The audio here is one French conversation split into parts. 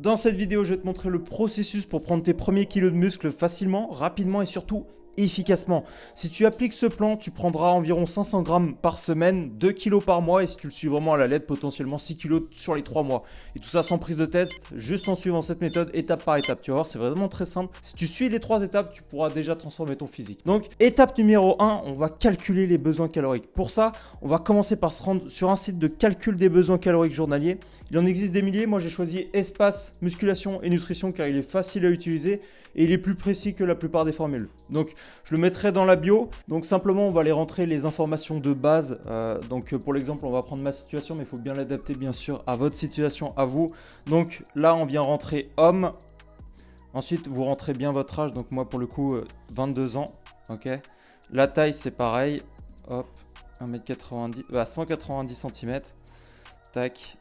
Dans cette vidéo, je vais te montrer le processus pour prendre tes premiers kilos de muscles facilement, rapidement et surtout efficacement. Si tu appliques ce plan, tu prendras environ 500 grammes par semaine, 2 kilos par mois et si tu le suis vraiment à la lettre, potentiellement 6 kilos sur les 3 mois. Et tout ça sans prise de tête, juste en suivant cette méthode étape par étape. Tu vas voir, c'est vraiment très simple. Si tu suis les 3 étapes, tu pourras déjà transformer ton physique. Donc, étape numéro 1, on va calculer les besoins caloriques. Pour ça, on va commencer par se rendre sur un site de calcul des besoins caloriques journaliers. Il en existe des milliers. Moi, j'ai choisi Espace Musculation et Nutrition car il est facile à utiliser et il est plus précis que la plupart des formules. Donc, je le mettrai dans la bio. Donc, simplement, on va aller rentrer les informations de base. Pour l'exemple, on va prendre ma situation, mais il faut bien l'adapter, bien sûr, à votre situation, à vous. Donc, là, on vient rentrer homme. Ensuite, vous rentrez bien votre âge. Donc, moi, pour le coup, 22 ans. Ok. La taille, c'est pareil. Hop, 1m90, 190 cm. Tac.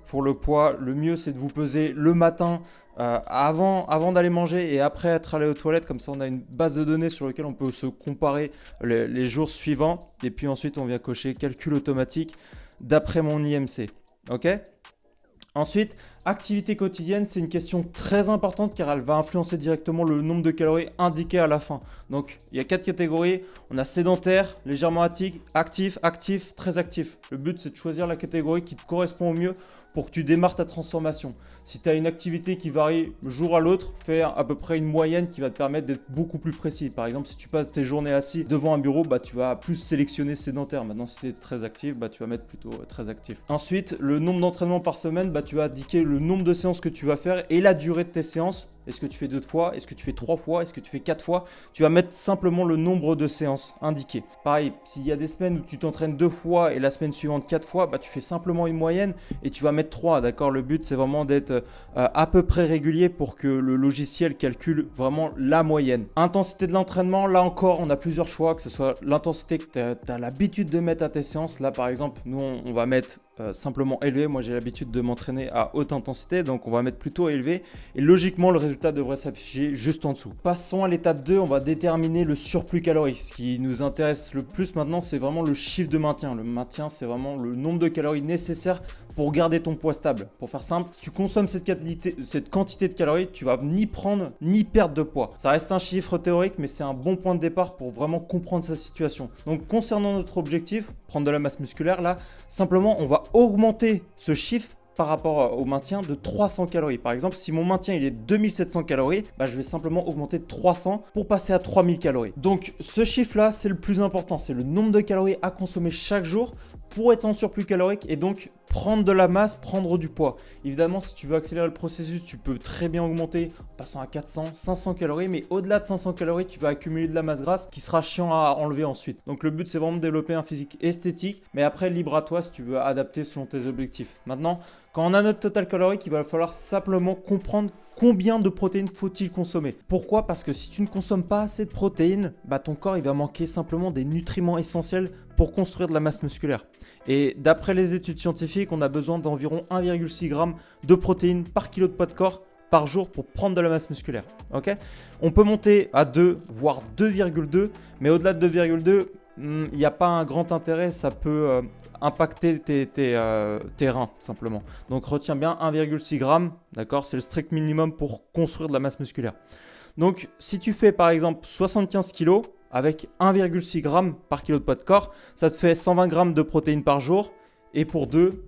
Pour le poids, le mieux c'est de vous peser le matin avant d'aller manger et après être allé aux toilettes. Comme ça, on a une base de données sur laquelle on peut se comparer les jours suivants. Et puis ensuite, on vient cocher calcul automatique d'après mon IMC. Ok ? Ensuite, activité quotidienne, c'est une question très importante car elle va influencer directement le nombre de calories indiquées à la fin. Donc, il y a 4 catégories. On a sédentaire, légèrement actif, actif, très actif. Le but, c'est de choisir la catégorie qui te correspond au mieux pour que tu démarres ta transformation. Si tu as une activité qui varie jour à l'autre, fais à peu près une moyenne qui va te permettre d'être beaucoup plus précis. Par exemple, si tu passes tes journées assis devant un bureau, tu vas plus sélectionner sédentaire. Maintenant, si tu es très actif, tu vas mettre plutôt très actif. Ensuite, le nombre d'entraînements par semaine, tu vas indiquer le nombre de séances que tu vas faire et la durée de tes séances. Est-ce que tu fais 2 fois? Est-ce que tu fais 3 fois? Est-ce que tu fais 4 fois? Tu vas mettre simplement le nombre de séances indiquées. Pareil, s'il y a des semaines où tu t'entraînes 2 fois et la semaine suivante 4 fois, tu fais simplement une moyenne et tu vas mettre 3, d'accord? Le but, c'est vraiment d'être à peu près régulier pour que le logiciel calcule vraiment la moyenne. Intensité de l'entraînement, là encore, on a plusieurs choix, que ce soit l'intensité que tu as l'habitude de mettre à tes séances. Là, par exemple, nous, on va mettre simplement élevé. Moi, j'ai l'habitude de m'entraîner à haute intensité, donc on va mettre plutôt élevé. Et logiquement, le résultat devrait s'afficher juste en dessous. Passons à l'étape 2, on va déterminer le surplus calorique. Ce qui nous intéresse le plus maintenant, c'est vraiment le chiffre de maintien. Le maintien, c'est vraiment le nombre de calories nécessaires pour garder ton poids stable. Pour faire simple, si tu consommes cette quantité de calories, tu vas ni prendre ni perdre de poids. Ça reste un chiffre théorique, mais c'est un bon point de départ pour vraiment comprendre sa situation. Donc, concernant notre objectif, prendre de la masse musculaire, là, simplement, on va augmenter ce chiffre par rapport au maintien de 300 calories. Par exemple, si mon maintien il est 2700 calories, je vais simplement augmenter de 300 pour passer à 3000 calories. Donc ce chiffre-là, c'est le plus important. C'est le nombre de calories à consommer chaque jour pour être en surplus calorique et donc prendre de la masse, prendre du poids. Évidemment, si tu veux accélérer le processus, tu peux très bien augmenter en passant à 400, 500 calories, mais au-delà de 500 calories, tu vas accumuler de la masse grasse qui sera chiant à enlever ensuite. Donc le but, c'est vraiment de développer un physique esthétique, mais après, libre à toi si tu veux adapter selon tes objectifs. Maintenant, quand on a notre total calorique, il va falloir simplement comprendre combien de protéines faut-il consommer. Pourquoi? Parce que si tu ne consommes pas assez de protéines, ton corps il va manquer simplement des nutriments essentiels pour construire de la masse musculaire. Et d'après les études scientifiques, on a besoin d'environ 1,6 g de protéines par kilo de poids de corps par jour pour prendre de la masse musculaire. Ok? On peut monter à 2, voire 2,2, mais au-delà de 2,2, il n'y a pas un grand intérêt, ça peut impacter tes reins simplement. Donc retiens bien 1,6 g, d'accord? C'est le strict minimum pour construire de la masse musculaire. Donc si tu fais par exemple 75 kg avec 1,6 g par kilo de poids de corps, ça te fait 120 g de protéines par jour et pour 2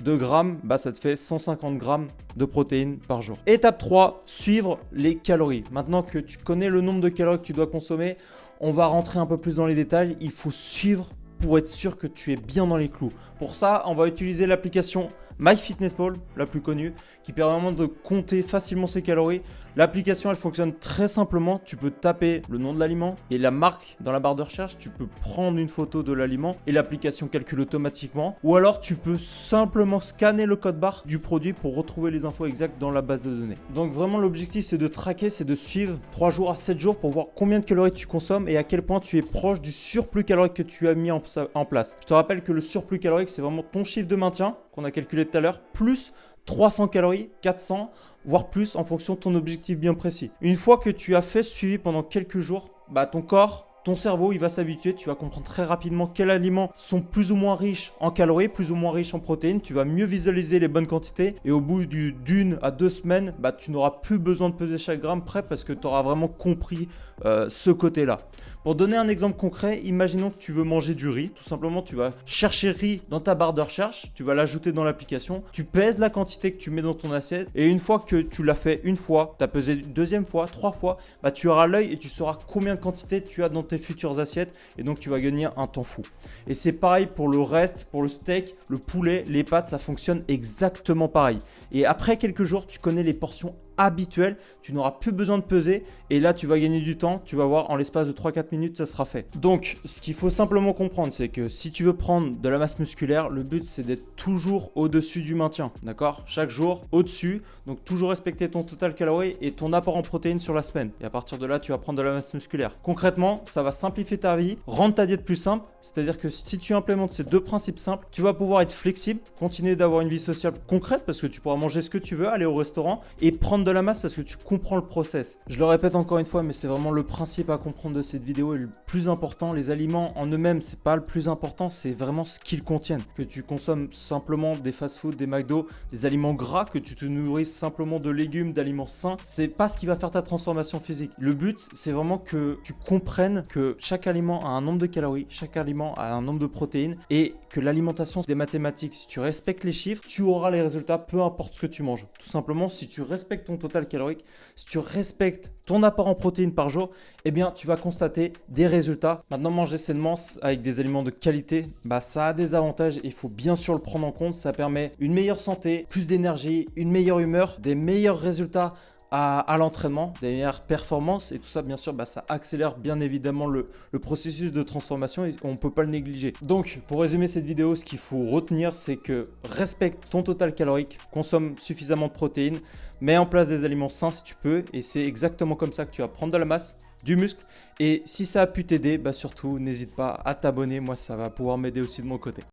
grammes, ça te fait 150 g de protéines par jour. Étape 3, suivre les calories. Maintenant que tu connais le nombre de calories que tu dois consommer, on va rentrer un peu plus dans les détails. Il faut suivre pour être sûr que tu es bien dans les clous. Pour ça, on va utiliser l'application MyFitnessPal, la plus connue, qui permet vraiment de compter facilement ses calories. L'application, elle fonctionne très simplement. Tu peux taper le nom de l'aliment et la marque dans la barre de recherche. Tu peux prendre une photo de l'aliment et l'application calcule automatiquement. Ou alors, tu peux simplement scanner le code barre du produit pour retrouver les infos exactes dans la base de données. Donc vraiment, l'objectif, c'est de traquer, c'est de suivre 3 jours à 7 jours pour voir combien de calories tu consommes et à quel point tu es proche du surplus calorique que tu as mis en place. Je te rappelle que le surplus calorique, c'est vraiment ton chiffre de maintien qu'on a calculé tout à l'heure, plus 300 calories, 400, voire plus en fonction de ton objectif bien précis. Une fois que tu as fait ce suivi pendant quelques jours, ton corps ton cerveau, il va s'habituer, tu vas comprendre très rapidement quels aliments sont plus ou moins riches en calories, plus ou moins riches en protéines, tu vas mieux visualiser les bonnes quantités et au bout d'une à 2 semaines, tu n'auras plus besoin de peser chaque gramme près parce que tu auras vraiment compris ce côté-là. Pour donner un exemple concret, imaginons que tu veux manger du riz. Tout simplement, tu vas chercher riz dans ta barre de recherche, tu vas l'ajouter dans l'application, tu pèses la quantité que tu mets dans ton assiette et une fois que tu l'as fait une fois, tu as pesé une deuxième fois, 3 fois, tu auras l'œil et tu sauras combien de quantité tu as dans tes futures assiettes et donc tu vas gagner un temps fou. Et c'est pareil pour le reste, pour le steak, le poulet, les pâtes, ça fonctionne exactement pareil. Et après quelques jours, tu connais les portions habituelles, tu n'auras plus besoin de peser et là tu vas gagner du temps, tu vas voir en l'espace de 3-4 minutes ça sera fait. Donc ce qu'il faut simplement comprendre c'est que si tu veux prendre de la masse musculaire, le but c'est d'être toujours au-dessus du maintien, d'accord? Chaque jour au-dessus, donc toujours respecter ton total calories et ton apport en protéines sur la semaine et à partir de là tu vas prendre de la masse musculaire. Concrètement ça va simplifier ta vie, rendre ta diète plus simple, c'est-à-dire que si tu implémentes ces 2 principes simples, tu vas pouvoir être flexible, continuer d'avoir une vie sociale concrète parce que tu pourras manger ce que tu veux, aller au restaurant et prendre de la masse parce que tu comprends le process. Je le répète encore une fois, mais c'est vraiment le principe à comprendre de cette vidéo et le plus important. Les aliments en eux-mêmes, c'est pas le plus important, c'est vraiment ce qu'ils contiennent. Que tu consommes simplement des fast-food, des McDo, des aliments gras, que tu te nourrisses simplement de légumes, d'aliments sains, c'est pas ce qui va faire ta transformation physique. Le but, c'est vraiment que tu comprennes que chaque aliment a un nombre de calories, chaque aliment a un nombre de protéines et que l'alimentation, c'est des mathématiques. Si tu respectes les chiffres, tu auras les résultats, peu importe ce que tu manges. Tout simplement, si tu respectes ton total calorique, si tu respectes ton apport en protéines par jour, eh bien tu vas constater des résultats. Maintenant, manger sainement avec des aliments de qualité, ça a des avantages et il faut bien sûr le prendre en compte. Ça permet une meilleure santé, plus d'énergie, une meilleure humeur, des meilleurs résultats à l'entraînement, des meilleures performances et tout ça bien sûr ça accélère bien évidemment le processus de transformation et on ne peut pas le négliger. Donc pour résumer cette vidéo, ce qu'il faut retenir c'est que respecte ton total calorique, consomme suffisamment de protéines, mets en place des aliments sains si tu peux et c'est exactement comme ça que tu vas prendre de la masse, du muscle et si ça a pu t'aider, surtout n'hésite pas à t'abonner, moi ça va pouvoir m'aider aussi de mon côté.